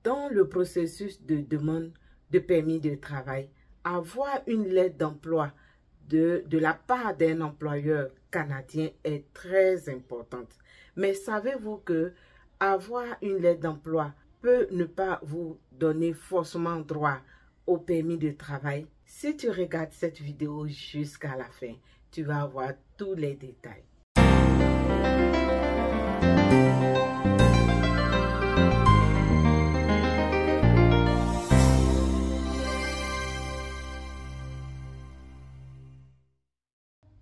Dans le processus de demande de permis de travail, avoir une lettre d'emploi de la part d'un employeur canadien est très importante. Mais savez-vous que avoir une lettre d'emploi peut ne pas vous donner forcément droit au permis de travail? Si tu regardes cette vidéo jusqu'à la fin, tu vas avoir tous les détails.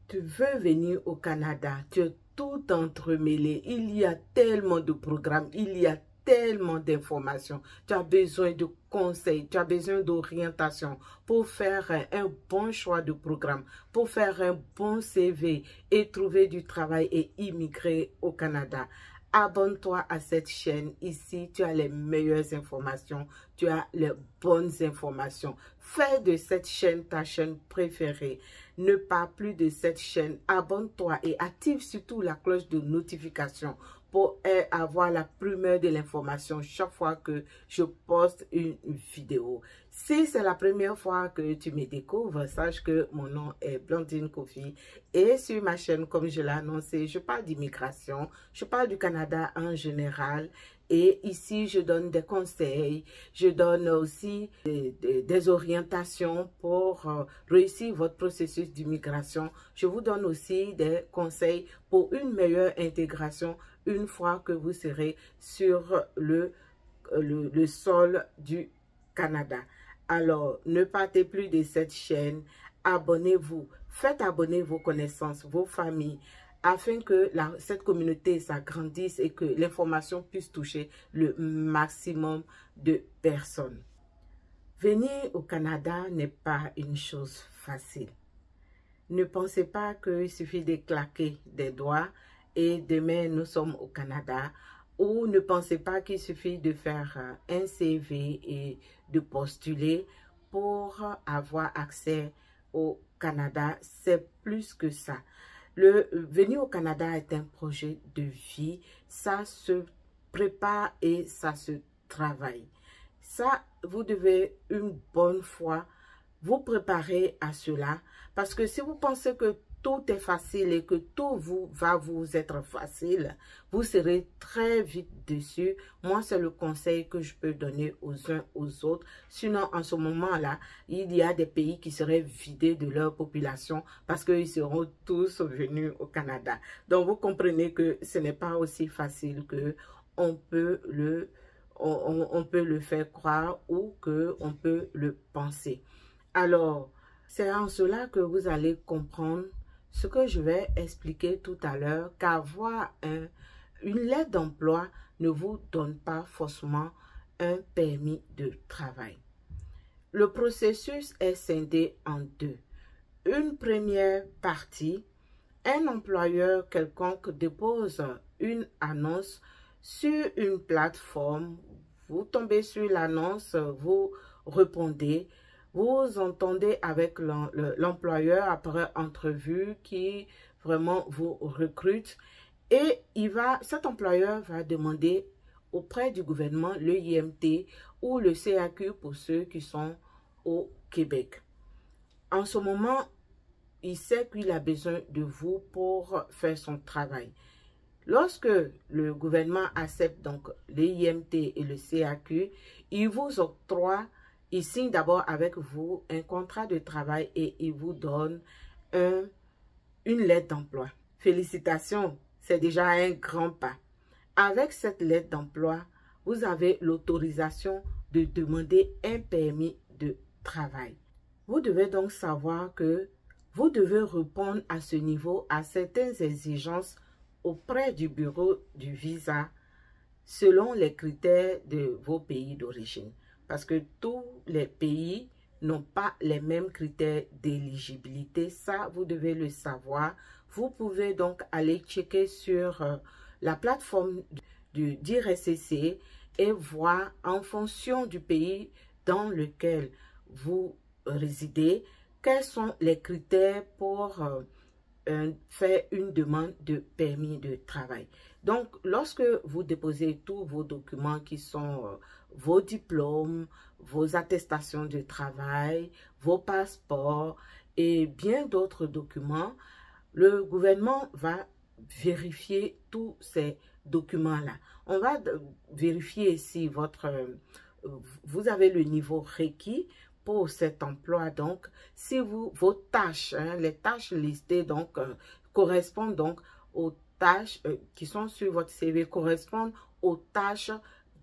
Tu veux venir au Canada, tu es tout entremêlé, il y a tellement de programmes, il y a tellement d'informations, tu as besoin de conseils, tu as besoin d'orientation pour faire un bon choix de programme, pour faire un bon CV et trouver du travail et immigrer au Canada. Abonne-toi à cette chaîne. Ici, tu as les meilleures informations, tu as les bonnes informations. Fais de cette chaîne ta chaîne préférée. Ne pars plus de cette chaîne. Abonne-toi et active surtout la cloche de notification pour avoir la primeur de l'information chaque fois que je poste une vidéo. Si c'est la première fois que tu me découvres, sache que mon nom est Blandine Kofi et sur ma chaîne, comme je l'ai annoncé, je parle d'immigration, je parle du Canada en général et ici je donne des conseils, je donne aussi des orientations pour réussir votre processus d'immigration. Je vous donne aussi des conseils pour une meilleure intégration une fois que vous serez sur le sol du Canada. Alors, ne partez plus de cette chaîne, abonnez-vous, faites abonner vos connaissances, vos familles, afin que cette communauté s'agrandisse et que l'information puisse toucher le maximum de personnes. Venir au Canada n'est pas une chose facile. Ne pensez pas qu'il suffit de claquer des doigts et demain nous sommes au Canada, ou ne pensez pas qu'il suffit de faire un CV et de postuler pour avoir accès au Canada. C'est plus que ça. Venir au Canada est un projet de vie. Ça se prépare et ça se travaille. Ça, vous devez une bonne fois vous préparer à cela. Parce que si vous pensez que tout est facile et que tout va vous être facile, vous serez très vite dessus. Moi, c'est le conseil que je peux donner aux uns aux autres. Sinon, en ce moment-là, il y a des pays qui seraient vidés de leur population parce qu'ils seront tous venus au Canada. Donc, vous comprenez que ce n'est pas aussi facile que on peut le faire croire ou qu'on peut le penser. Alors, c'est en cela que vous allez comprendre ce que je vais expliquer tout à l'heure, qu'avoir une lettre d'emploi ne vous donne pas forcément un permis de travail. Le processus est scindé en deux. Une première partie, un employeur quelconque dépose une annonce sur une plateforme. Vous tombez sur l'annonce, vous répondez. Vous entendez avec l'employeur après entrevue qui vraiment vous recrute et cet employeur va demander auprès du gouvernement le IMT ou le CAQ pour ceux qui sont au Québec. En ce moment, il sait qu'il a besoin de vous pour faire son travail. Lorsque le gouvernement accepte donc le IMT et le CAQ, il vous octroie. Il signe d'abord avec vous un contrat de travail et il vous donne une lettre d'emploi. Félicitations, c'est déjà un grand pas. Avec cette lettre d'emploi, vous avez l'autorisation de demander un permis de travail. Vous devez donc savoir que vous devez répondre à ce niveau à certaines exigences auprès du bureau du visa selon les critères de vos pays d'origine. Parce que tous les pays n'ont pas les mêmes critères d'éligibilité. Ça, vous devez le savoir. Vous pouvez donc aller checker sur la plateforme d'IRCC et voir en fonction du pays dans lequel vous résidez, quels sont les critères pour faire une demande de permis de travail. Donc, lorsque vous déposez tous vos documents qui sont vos diplômes, vos attestations de travail, vos passeports et bien d'autres documents. Le gouvernement va vérifier tous ces documents-là. On va vérifier si vous avez le niveau requis pour cet emploi. Donc, si vos tâches, les tâches listées donc, correspondent donc aux tâches qui sont sur votre CV, correspondent aux tâches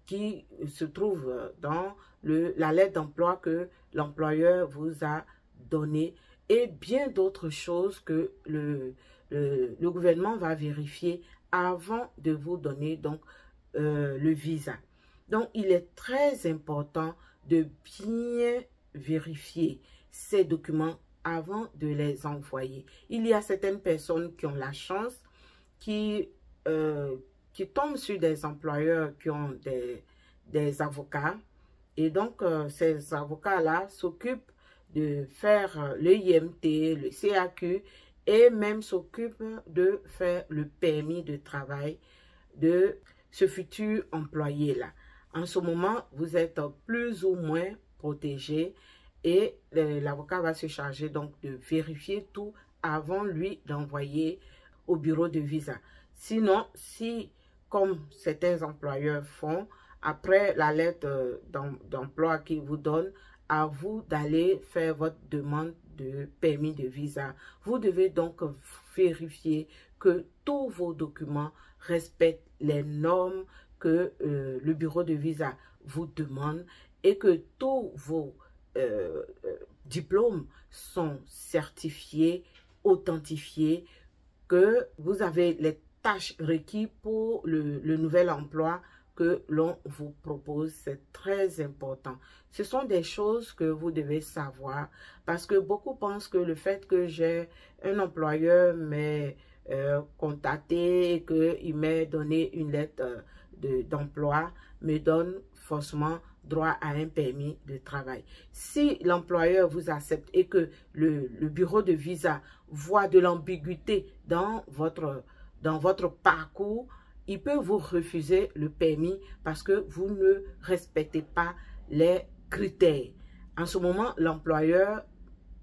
qui se trouvent dans la lettre d'emploi que l'employeur vous a donnée et bien d'autres choses que le gouvernement va vérifier avant de vous donner donc le visa. Donc, il est très important de bien vérifier ces documents avant de les envoyer. Il y a certaines personnes qui ont la chance, qui tombent sur des employeurs qui ont des avocats. Et donc, ces avocats-là s'occupent de faire le IMT, le CAQ et même s'occupent de faire le permis de travail de ce futur employé-là. En ce moment, vous êtes plus ou moins protégé et l'avocat va se charger donc de vérifier tout avant lui d'envoyer au bureau de visa. Sinon, si, comme certains employeurs font, après la lettre d'emploi qu'ils vous donnent, à vous d'aller faire votre demande de permis de visa. Vous devez donc vérifier que tous vos documents respectent les normes que le bureau de visa vous demande et que tous vos diplômes sont certifiés, authentifiés, que vous avez les tâches requises pour le nouvel emploi que l'on vous propose. C'est très important. Ce sont des choses que vous devez savoir parce que beaucoup pensent que le fait que j'ai un employeur m'ait contacté et qu'il m'ait donné une lettre d'emploi me donne forcément droit à un permis de travail. Si l'employeur vous accepte et que le bureau de visa voit de l'ambiguïté dans votre parcours, il peut vous refuser le permis parce que vous ne respectez pas les critères. En ce moment, l'employeur,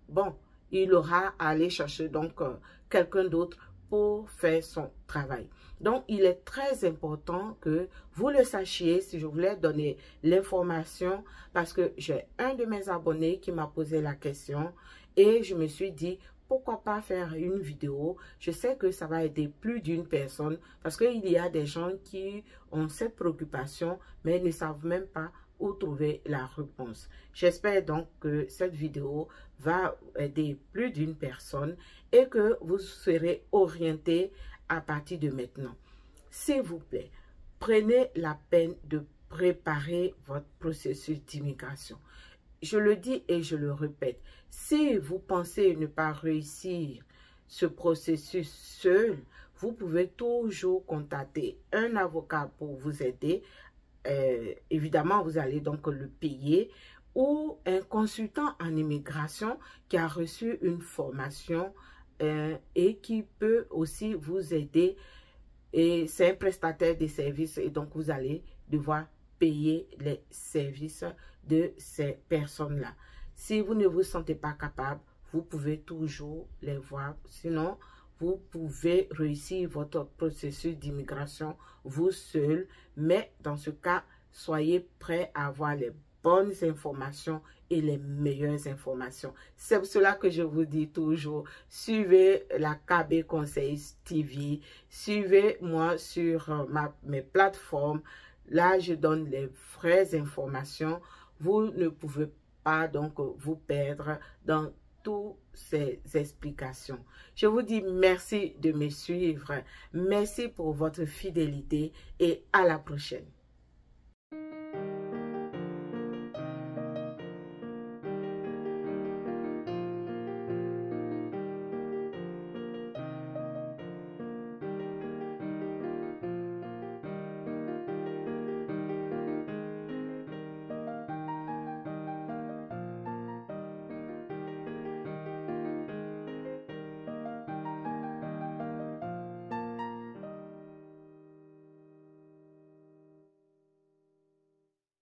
bon, il aura à aller chercher donc quelqu'un d'autre pour faire son travail. Donc, il est très important que vous le sachiez. Si je voulais donner l'information, parce que j'ai un de mes abonnés qui m'a posé la question et je me suis dit, pourquoi pas faire une vidéo? Je sais que ça va aider plus d'une personne parce qu'il y a des gens qui ont cette préoccupation mais ne savent même pas où trouver la réponse. J'espère donc que cette vidéo va aider plus d'une personne et que vous serez orienté à partir de maintenant. S'il vous plaît, prenez la peine de préparer votre processus d'immigration. Je le dis et je le répète, si vous pensez ne pas réussir ce processus seul, vous pouvez toujours contacter un avocat pour vous aider. Évidemment, vous allez donc le payer, ou un consultant en immigration qui a reçu une formation et qui peut aussi vous aider. Et c'est un prestataire de services et donc vous allez devoir payer les services de ces personnes-là. Si vous ne vous sentez pas capable, vous pouvez toujours les voir. Sinon, vous pouvez réussir votre processus d'immigration vous seul. Mais dans ce cas, soyez prêts à avoir les bonnes informations et les meilleures informations. C'est pour cela que je vous dis toujours, suivez la KB Conseils TV, suivez-moi sur mes plateformes. Là, je donne les vraies informations. Vous ne pouvez pas donc vous perdre dans toutes ces explications. Je vous dis merci de me suivre. Merci pour votre fidélité et à la prochaine.